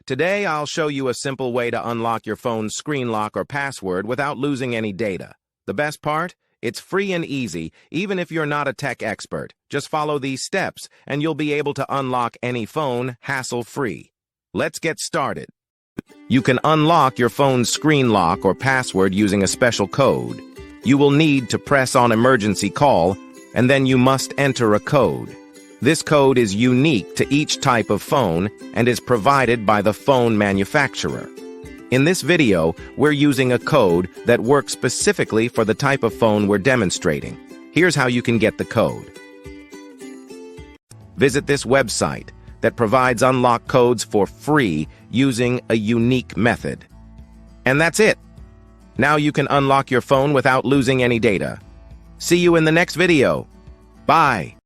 Today, I'll show you a simple way to unlock your phone's screen lock or password without losing any data. The best part? It's free and easy, even if you're not a tech expert. Just follow these steps, and you'll be able to unlock any phone hassle-free. Let's get started. You can unlock your phone's screen lock or password using a special code. You will need to press on emergency call, and then you must enter a code. This code is unique to each type of phone and is provided by the phone manufacturer. In this video, we're using a code that works specifically for the type of phone we're demonstrating. Here's how you can get the code. Visit this website that provides unlock codes for free using a unique method. And that's it. Now you can unlock your phone without losing any data. See you in the next video. Bye.